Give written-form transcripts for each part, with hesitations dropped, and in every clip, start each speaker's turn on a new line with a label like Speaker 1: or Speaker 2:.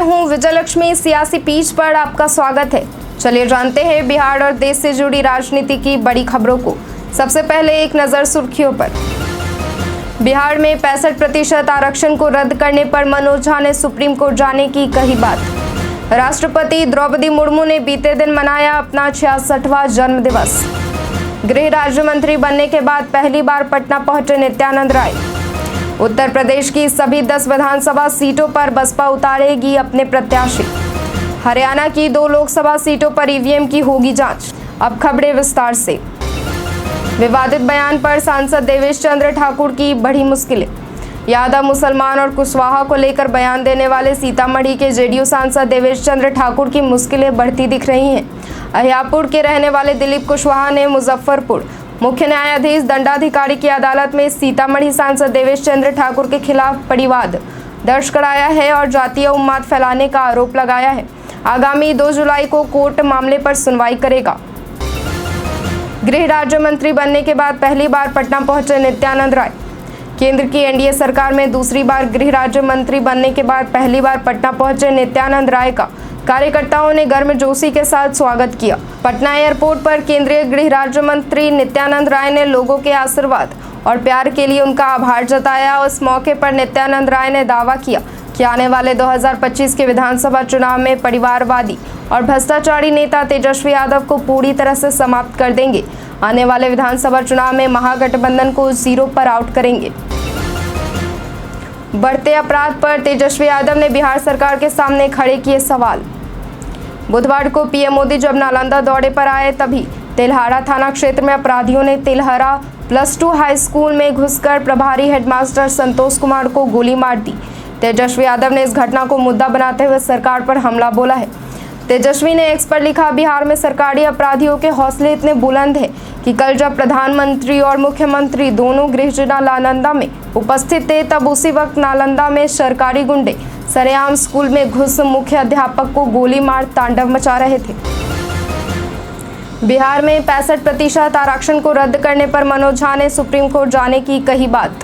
Speaker 1: हूं विजयलक्ष्मी। सियासी पीच पर आपका स्वागत है। चलिए जानते हैं बिहार और देश से जुड़ी राजनीति की बड़ी खबरों को। सबसे पहले एक नजर सुर्खियों पर। बिहार में 65% आरक्षण को रद्द करने पर मनोज झा ने सुप्रीम कोर्ट जाने की कही बात। राष्ट्रपति द्रौपदी मुर्मू ने बीते दिन मनाया अपना 66वां जन्मदिवस। गृह राज्य मंत्री बनने के बाद पहली बार पटना पहुंचे नित्यानंद राय। उत्तर प्रदेश की सभी 10 विधानसभा सीटों पर बसपा उतारेगी अपने प्रत्याशी। हरियाणा की 2 लोकसभा सीटों पर ईवीएम की होगी जांच। अब खबरें विस्तार से। विवादित बयान पर सांसद देवेश चंद्र ठाकुर की बढ़ी मुश्किलें। यादव, मुसलमान और कुशवाहा को लेकर बयान देने वाले सीतामढ़ी के जेडीयू सांसद देवेश चंद्र ठाकुर की मुश्किलें बढ़ती दिख रही हैं। अहियापुर के रहने वाले दिलीप कुशवाहा ने मुजफ्फरपुर मुख्य न्यायाधीश दंडाधिकारी की अदालत में सीतामढ़ी सांसद देवेश चंद्र ठाकुर के खिलाफ परिवाद दर्ज कराया है और जातीय उन्माद फैलाने का आरोप लगाया है। आगामी 2 जुलाई को कोर्ट मामले पर सुनवाई करेगा। गृह राज्य मंत्री बनने के बाद पहली बार पटना पहुंचे नित्यानंद राय। केंद्र की एनडीए सरकार में दूसरी बार गृह राज्य मंत्री बनने के बाद पहली बार पटना पहुंचे नित्यानंद राय का कार्यकर्ताओं ने गर्मजोशी के साथ स्वागत किया। पटना एयरपोर्ट पर केंद्रीय गृह राज्य मंत्री नित्यानंद राय ने लोगों के आशीर्वाद और प्यार के लिए उनका आभार जताया। उस मौके पर नित्यानंद राय ने दावा किया कि आने वाले 2025 के विधानसभा चुनाव में परिवारवादी और भ्रष्टाचारी नेता तेजस्वी यादव को पूरी तरह से समाप्त कर देंगे। आने वाले विधानसभा चुनाव में महागठबंधन को 0 पर आउट करेंगे। बढ़ते अपराध पर तेजस्वी यादव ने बिहार सरकार के सामने खड़े किए सवाल। बुधवार को पीएम मोदी जब नालंदा दौरे पर आए तभी तेल्हारा थाना क्षेत्र में अपराधियों ने तेल्हारा +2 हाई स्कूल में घुसकर प्रभारी हेडमास्टर संतोष कुमार को गोली मार दी। तेजस्वी यादव ने इस घटना को मुद्दा बनाते हुए सरकार पर हमला बोला है। तेजस्वी ने एक्स पर लिखा, बिहार में सरकारी अपराधियों के हौसले इतने बुलंद हैं कि कल जब प्रधानमंत्री और मुख्यमंत्री दोनों गृह जिला नालंदा में उपस्थित थे तब उसी वक्त नालंदा में सरकारी गुंडे सरेआम स्कूल में घुस मुख्य अध्यापक को गोली मार तांडव मचा रहे थे। बिहार में 65% आरक्षण को रद्द करने पर मनोज झा ने सुप्रीम कोर्ट जाने की कही बात।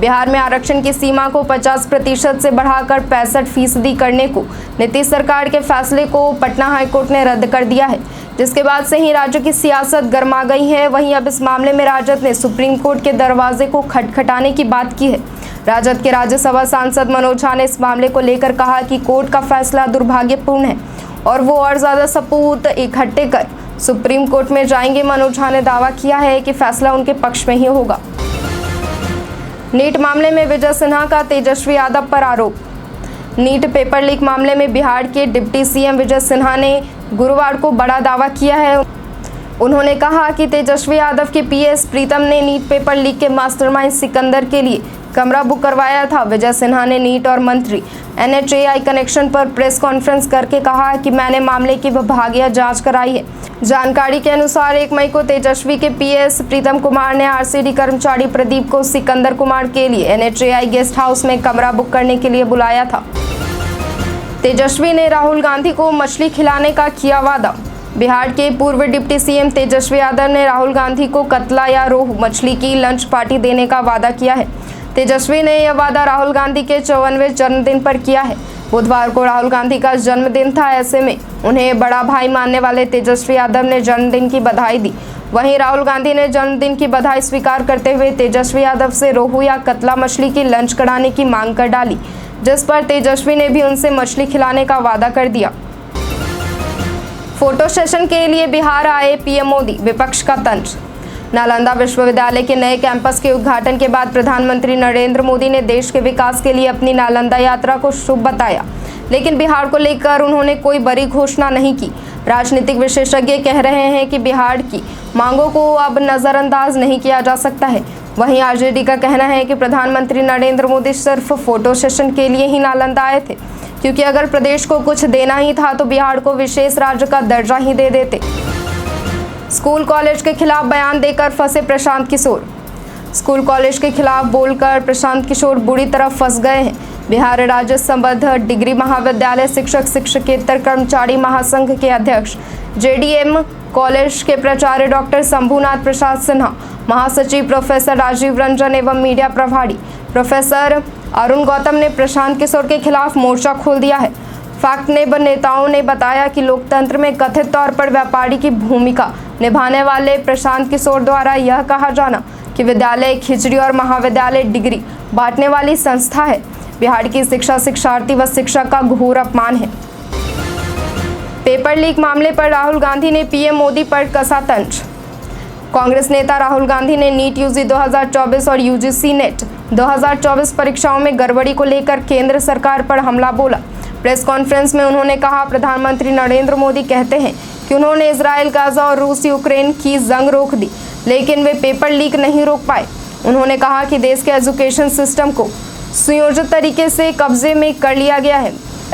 Speaker 1: बिहार में आरक्षण की सीमा को 50% से बढ़ाकर 65% करने को नीतीश सरकार के फैसले को पटना हाईकोर्ट ने रद्द कर दिया है, जिसके बाद से ही राज्य की सियासत गर्मा गई है। वहीं अब इस मामले में राजद ने सुप्रीम कोर्ट के दरवाजे को खटखटाने की बात की है। राजद के राज्यसभा सांसद मनोज झा ने इस मामले को लेकर कहा कि कोर्ट का फैसला दुर्भाग्यपूर्ण है और वो और ज्यादा सबूत इकट्ठे कर सुप्रीम कोर्ट में जाएंगे। मनोज झा ने दावा किया है कि फैसला उनके पक्ष में ही होगा। नीट मामले में विजय सिन्हा का तेजस्वी यादव पर आरोप। नीट पेपर लीक मामले में बिहार के डिप्टी सीएम विजय सिन्हा ने गुरुवार को बड़ा दावा किया है। उन्होंने कहा कि तेजस्वी यादव के पीएस प्रीतम ने नीट पेपर लीक के मास्टरमाइंड सिकंदर के लिए कमरा बुक करवाया था। विजय सिन्हा ने नीट और मंत्री NHAI कनेक्शन पर प्रेस कॉन्फ्रेंस करके कहा कि मैंने मामले की विभागीय जांच कराई है। जानकारी के अनुसार 1 मई को तेजस्वी के पीएस प्रीतम कुमार ने RCD कर्मचारी प्रदीप को सिकंदर कुमार के लिए NHAI गेस्ट हाउस में कमरा बुक करने के लिए बुलाया था। तेजस्वी ने राहुल गांधी को मछली खिलाने का किया वादा। बिहार के पूर्व डिप्टी सीएम तेजस्वी यादव ने राहुल गांधी को कतला या रोहू मछली की लंच पार्टी देने का वादा किया है। तेजस्वी ने यह वादा राहुल गांधी के 54वें जन्मदिन पर किया है। बुधवार को राहुल गांधी का जन्मदिन था, ऐसे में उन्हें बड़ा भाई मानने वाले तेजस्वी यादव ने जन्मदिन की बधाई दी। वहीं राहुल गांधी ने जन्मदिन की बधाई स्वीकार करते हुए तेजस्वी यादव से रोहू या कतला मछली की लंच कराने की मांग कर डाली, जिस पर तेजस्वी ने भी उनसे मछली खिलाने का वादा कर दिया। फोटो सेशन के लिए बिहार आए पीएम मोदी, विपक्ष का तंज। नालंदा विश्वविद्यालय के नए कैंपस के उद्घाटन के बाद प्रधानमंत्री नरेंद्र मोदी ने देश के विकास के लिए अपनी नालंदा यात्रा को शुभ बताया, लेकिन बिहार को लेकर उन्होंने कोई बड़ी घोषणा नहीं की। राजनीतिक विशेषज्ञ कह रहे हैं कि बिहार की मांगों को अब नजरअंदाज नहीं किया जा सकता है। वहीं आरजेडी का कहना है कि प्रधानमंत्री नरेंद्र मोदी सिर्फ फोटो सेशन के लिए ही नालंदा आए थे, क्योंकि अगर प्रदेश को कुछ देना ही था तो बिहार को विशेष राज्य का दर्जा ही दे देते। स्कूल कॉलेज के खिलाफ बयान देकर फंसे प्रशांत किशोर। स्कूल कॉलेज के खिलाफ बोलकर प्रशांत किशोर बुरी तरह फंस गए हैं। बिहार राज्य संबद्ध डिग्री महाविद्यालय शिक्षक शिक्षकेतर कर्मचारी महासंघ के अध्यक्ष JDM कॉलेज के प्राचार्य डॉक्टर शंभुनाथ प्रसाद सिन्हा, महासचिव प्रोफेसर राजीव रंजन एवं मीडिया प्रभारी प्रोफेसर अरुण गौतम ने प्रशांत किशोर के खिलाफ मोर्चा खोल दिया है। फैक्ट नेब नेताओं ने बताया कि लोकतंत्र में कथित तौर पर व्यापारी की भूमिका निभाने वाले प्रशांत किशोर द्वारा यह कहा जाना कि विद्यालय खिचड़ी और महाविद्यालय डिग्री बांटने वाली संस्था है, बिहार की शिक्षा शिक्षार्थी व शिक्षक का घोर अपमान है। पेपर लीक मामले पर राहुल गांधी ने पीएम मोदी पर कसा तंज। कांग्रेस नेता राहुल गांधी ने नीट यूजी 2024 और यूजीसी नेट 2024 परीक्षाओं में गड़बड़ी को लेकर केंद्र सरकार पर हमला बोला। प्रेस कॉन्फ्रेंस में उन्होंने कहा, प्रधानमंत्री नरेंद्र मोदी कहते हैं कि उन्होंने इजराइल, गाजा और रूस यूक्रेन की जंग रोक दी, लेकिन वे पेपर लीक नहीं रोक पाए। उन्होंने कहा कि देश के एजुकेशन सिस्टम को सुयोजित तरीके से कब्जे में कर लिया गया है,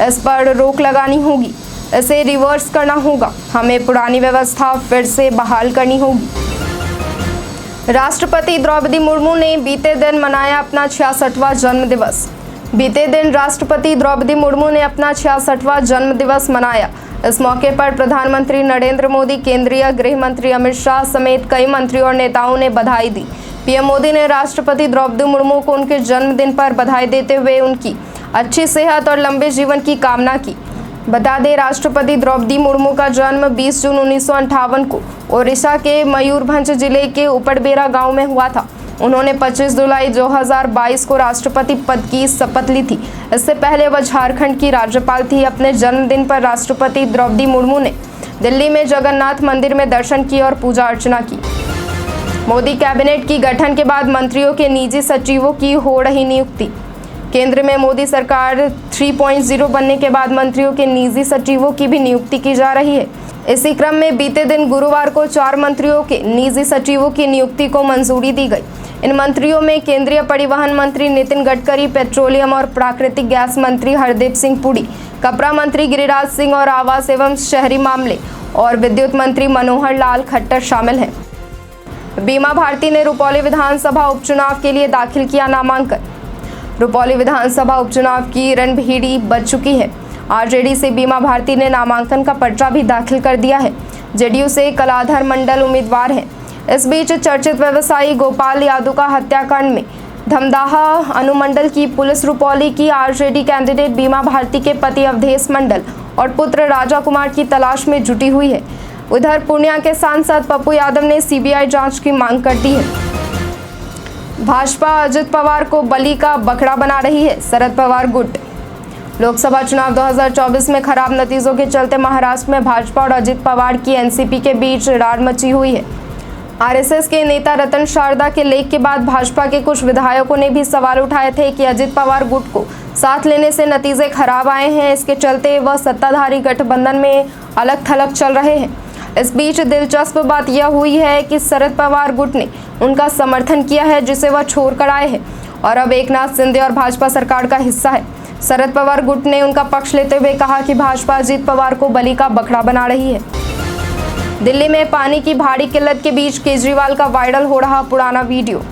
Speaker 1: इस पर रोक लगानी होगी, इसे रिवर्स करना होगा, हमें पुरानी व्यवस्था फिर से बहाल करनी होगी। राष्ट्रपति द्रौपदी मुर्मू ने बीते दिन मनाया अपना 66वां जन्म दिवस। बीते दिन राष्ट्रपति द्रौपदी मुर्मू ने अपना 66वां जन्म दिवस मनाया। इस मौके पर प्रधानमंत्री नरेंद्र मोदी, केंद्रीय गृह मंत्री अमित शाह समेत कई मंत्रियों और नेताओं ने बधाई दी। पीएम मोदी ने राष्ट्रपति द्रौपदी मुर्मू को उनके जन्मदिन पर बधाई देते हुए उनकी अच्छी सेहत और लंबे जीवन की कामना की। बता दें, राष्ट्रपति द्रौपदी मुर्मू का जन्म 20 जून 1958 को ओडिशा के मयूरभंज जिले के उपरबेरा गांव में हुआ था। उन्होंने 25 जुलाई 2022 को राष्ट्रपति पद की शपथ ली थी। इससे पहले वह झारखंड की राज्यपाल थी। अपने जन्मदिन पर राष्ट्रपति द्रौपदी मुर्मू ने दिल्ली में जगन्नाथ मंदिर में दर्शन किए और पूजा अर्चना की। मोदी कैबिनेट की गठन के बाद मंत्रियों के निजी सचिवों की हो रही नियुक्ति। केंद्र में मोदी सरकार 3.0 बनने के बाद मंत्रियों के निजी सचिवों की भी नियुक्ति की जा रही है। इसी क्रम में बीते दिन गुरुवार को 4 मंत्रियों के निजी सचिवों की नियुक्ति को मंजूरी दी गई। इन मंत्रियों में केंद्रीय परिवहन मंत्री नितिन गडकरी, पेट्रोलियम और प्राकृतिक गैस मंत्री हरदीप सिंह पुरी, कपड़ा मंत्री गिरिराज सिंह और आवास एवं शहरी मामले और विद्युत मंत्री मनोहर लाल खट्टर शामिल हैं। बीमा भारती ने रुपौली विधानसभा उपचुनाव के लिए दाखिल किया नामांकन। रुपौली विधानसभा उपचुनाव की रणभेड़ी बज चुकी है। आरजेडी से बीमा भारती ने नामांकन का पर्चा भी दाखिल कर दिया है। जेडीयू से कलाधर मंडल उम्मीदवार हैं। इस बीच चर्चित व्यवसायी गोपाल यादव का हत्याकांड में धमदाहा अनुमंडल की पुलिस रुपौली की आरजेडी कैंडिडेट बीमा भारती के पति अवधेश मंडल और पुत्र राजा कुमार की तलाश में जुटी हुई है। उधर पूर्णिया के सांसद पप्पू यादव ने सीबीआई जांच की मांग कर दी है। भाजपा अजित पवार को बलि का बकरा बना रही है, शरद पवार गुट। लोकसभा चुनाव 2024 में खराब नतीजों के चलते महाराष्ट्र में भाजपा और अजित पवार की एनसीपी के बीच रार मची हुई है। आरएसएस के नेता रतन शारदा के लेख के बाद भाजपा के कुछ विधायकों ने भी सवाल उठाए थे कि अजित पवार गुट को साथ लेने से नतीजे खराब आए हैं। इसके चलते वह सत्ताधारी गठबंधन में अलग थलग चल रहे हैं। इस बीच दिलचस्प बात यह हुई है कि शरद पवार गुट ने उनका समर्थन किया है, जिसे वह छोड़ कर आए हैं और अब एकनाथ शिंदे और भाजपा सरकार का हिस्सा है। शरद पवार गुट ने उनका पक्ष लेते हुए कहा कि भाजपा अजित पवार को बलि का बकरा बना रही है। दिल्ली में पानी की भारी किल्लत के बीच केजरीवाल का वायरल हो रहा पुराना वीडियो।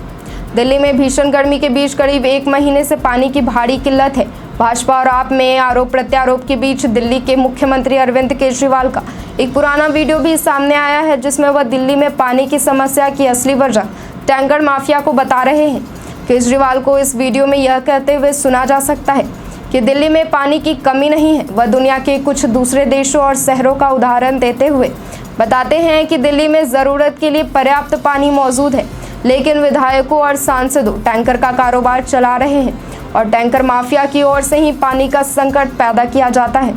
Speaker 1: दिल्ली में भीषण गर्मी के बीच करीब 1 महीने से पानी की भारी किल्लत है। भाजपा और आप में आरोप प्रत्यारोप के बीच दिल्ली के मुख्यमंत्री अरविंद केजरीवाल का एक पुराना वीडियो भी सामने आया है, जिसमें वह दिल्ली में पानी की समस्या की असली वजह टैंकर माफिया को बता रहे हैं। केजरीवाल को इस वीडियो में यह कहते हुए सुना जा सकता है कि दिल्ली में पानी की कमी नहीं है। वह दुनिया के कुछ दूसरे देशों और शहरों का उदाहरण देते हुए बताते हैं कि दिल्ली में ज़रूरत के लिए पर्याप्त पानी मौजूद है, लेकिन विधायकों और सांसदों टैंकर का कारोबार चला रहे हैं और टैंकर माफिया की ओर से ही पानी का संकट पैदा किया जाता है।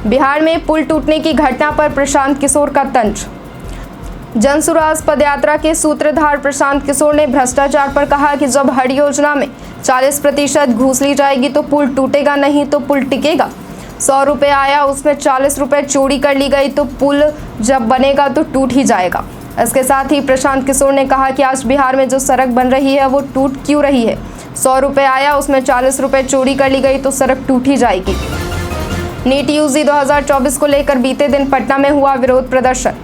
Speaker 1: बिहार में पुल टूटने की घटना पर प्रशांत किशोर का तंज। जनसुराज पदयात्रा के सूत्रधार प्रशांत किशोर ने भ्रष्टाचार पर कहा कि जब हर योजना में 40% घूस ली जाएगी तो पुल टूटेगा नहीं तो पुल टिकेगा। 100 रुपये आया, उसमें 40 रुपये चोरी कर ली गई तो पुल जब बनेगा तो टूट ही जाएगा। इसके साथ ही प्रशांत किशोर ने कहा कि आज बिहार में जो सड़क बन रही है वो टूट क्यों रही है। 100 रुपये आया, उसमें 40 रुपये चोरी कर ली गई तो सड़क टूट ही जाएगी। नीट यूजी 2024 को लेकर बीते दिन पटना में हुआ विरोध प्रदर्शन।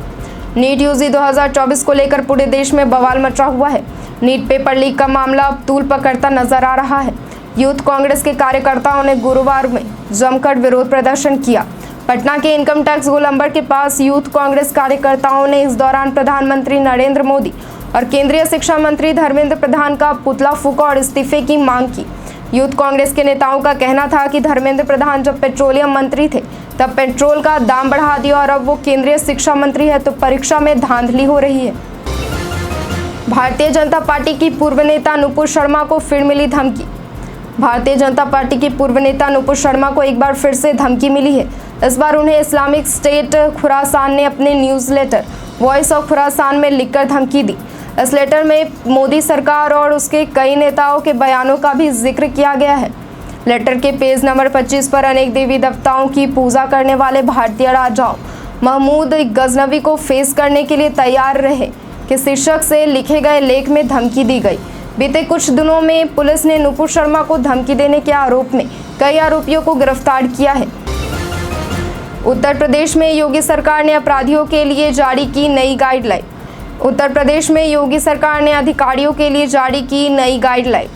Speaker 1: नीट यूजी 2024 को लेकर पूरे देश में बवाल मचा हुआ है। नीट पेपर लीक का मामला अब तूल पकड़ता नजर आ रहा है। यूथ कांग्रेस के कार्यकर्ताओं ने गुरुवार में जमकर विरोध प्रदर्शन किया। पटना के इनकम टैक्स गोलंबर के पास यूथ कांग्रेस कार्यकर्ताओं ने इस दौरान प्रधानमंत्री नरेंद्र मोदी और केंद्रीय शिक्षा मंत्री धर्मेंद्र प्रधान का पुतला फूंका और इस्तीफे की मांग की। यूथ कांग्रेस के नेताओं का कहना था कि धर्मेंद्र प्रधान जब पेट्रोलियम मंत्री थे तब पेट्रोल का दाम बढ़ा दिया और अब वो केंद्रीय शिक्षा मंत्री है तो परीक्षा में धांधली हो रही है। भारतीय जनता पार्टी की पूर्व नेता नुपुर शर्मा को फिर मिली धमकी। भारतीय जनता पार्टी की पूर्व नेता नुपुर शर्मा को एक बार फिर से धमकी मिली है। इस बार उन्हें इस्लामिक स्टेट खुरासान ने अपने न्यूज़लेटर वॉइस ऑफ खुरासान में लिखकर धमकी दी। इस लेटर में मोदी सरकार और उसके कई नेताओं के बयानों का भी जिक्र किया गया है। लेटर के पेज नंबर 25 पर अनेक देवी देवताओं की पूजा करने वाले भारतीय राजाओं महमूद गजनवी को फेस करने के लिए तैयार रहे के शीर्षक से लिखे गए लेख में धमकी दी गई। बीते कुछ दिनों में पुलिस ने नुपुर शर्मा को धमकी देने के आरोप में कई आरोपियों को गिरफ्तार किया है। उत्तर प्रदेश में योगी सरकार ने अपराधियों के लिए जारी की नई गाइडलाइन। उत्तर प्रदेश में योगी सरकार ने अधिकारियों के लिए जारी की नई गाइडलाइन।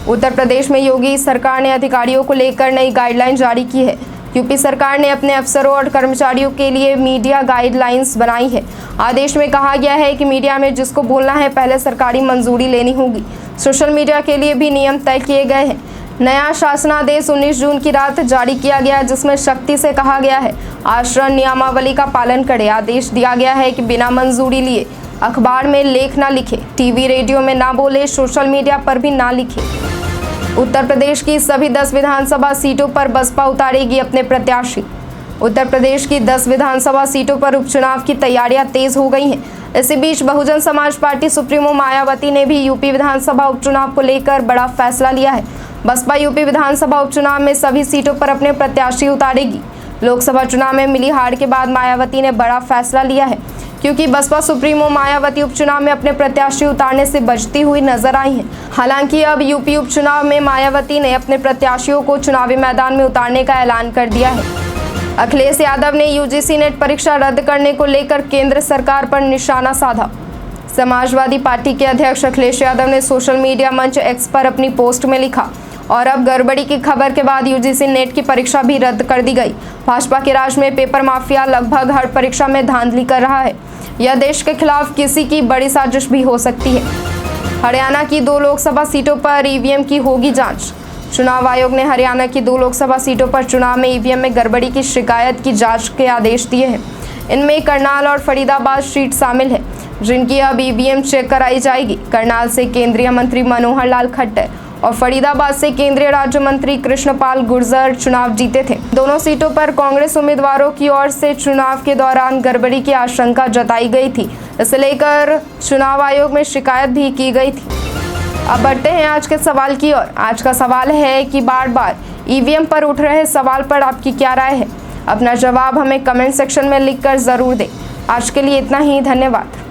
Speaker 1: उत्तर प्रदेश में योगी सरकार ने अधिकारियों को लेकर नई गाइडलाइन जारी की है। यूपी सरकार ने अपने अफसरों और कर्मचारियों के लिए मीडिया गाइडलाइंस बनाई है। आदेश में कहा गया है कि मीडिया में जिसको बोलना है पहले सरकारी मंजूरी लेनी होगी। सोशल मीडिया के लिए भी नियम तय किए गए हैं। नया शासनादेश 19 जून की रात जारी किया गया जिसमें सख्ती से कहा गया है आचरण नियमावली का पालन करें। आदेश दिया गया है कि बिना मंजूरी लिए अखबार में लेख ना लिखे, टीवी रेडियो में ना बोले, सोशल मीडिया पर भी ना लिखे। उत्तर प्रदेश की सभी 10 विधानसभा सीटों पर बसपा उतारेगी अपने प्रत्याशी। उत्तर प्रदेश की 10 विधानसभा सीटों पर उपचुनाव की तैयारियां तेज हो गई हैं। इसी बीच बहुजन समाज पार्टी सुप्रीमो मायावती ने भी यूपी विधानसभा उपचुनाव को लेकर बड़ा फैसला लिया है। बसपा यूपी विधानसभा उपचुनाव में सभी सीटों पर अपने प्रत्याशी उतारेगी। लोकसभा चुनाव में मिली हार के बाद मायावती ने बड़ा फैसला लिया है क्योंकि बसपा सुप्रीमो मायावती उपचुनाव में अपने प्रत्याशी उतारने से बचती हुई नजर आई हैं। हालांकि अब यूपी उपचुनाव में मायावती ने अपने प्रत्याशियों को चुनावी मैदान में उतारने का ऐलान कर दिया है। अखिलेश यादव ने यूजीसी नेट परीक्षा रद्द करने को लेकर केंद्र सरकार पर निशाना साधा। समाजवादी पार्टी के अध्यक्ष अखिलेश यादव ने सोशल मीडिया मंच एक्स पर अपनी पोस्ट में लिखा और अब गड़बड़ी की खबर के बाद यूजीसी नेट की परीक्षा भी रद्द कर दी गई। भाजपा के राज में पेपर माफिया लगभग हर परीक्षा में धांधली कर रहा है। यह देश के खिलाफ किसी की बड़ी साजिश भी हो सकती है। हरियाणा की 2 लोकसभा सीटों पर ईवीएम की होगी जांच। चुनाव आयोग ने हरियाणा की 2 लोकसभा सीटों पर चुनाव में ईवीएम में गड़बड़ी की शिकायत की जांच के आदेश दिए हैं। इनमें करनाल और फरीदाबाद सीट शामिल है जिनकी अब ईवीएम चेक कराई जाएगी। करनाल से केंद्रीय मंत्री मनोहर लाल खट्टर और फरीदाबाद से केंद्रीय राज्य मंत्री कृष्णपाल गुर्जर चुनाव जीते थे। दोनों सीटों पर कांग्रेस उम्मीदवारों की ओर से चुनाव के दौरान गड़बड़ी की आशंका जताई गई थी। इसे लेकर चुनाव आयोग में शिकायत भी की गई थी। अब बढ़ते हैं आज के सवाल की ओर। आज का सवाल है कि बार बार ईवीएम पर उठ रहे सवाल पर आपकी क्या राय है? अपना जवाब हमें कमेंट सेक्शन में लिखकर जरूर दें। आज के लिए इतना ही, धन्यवाद।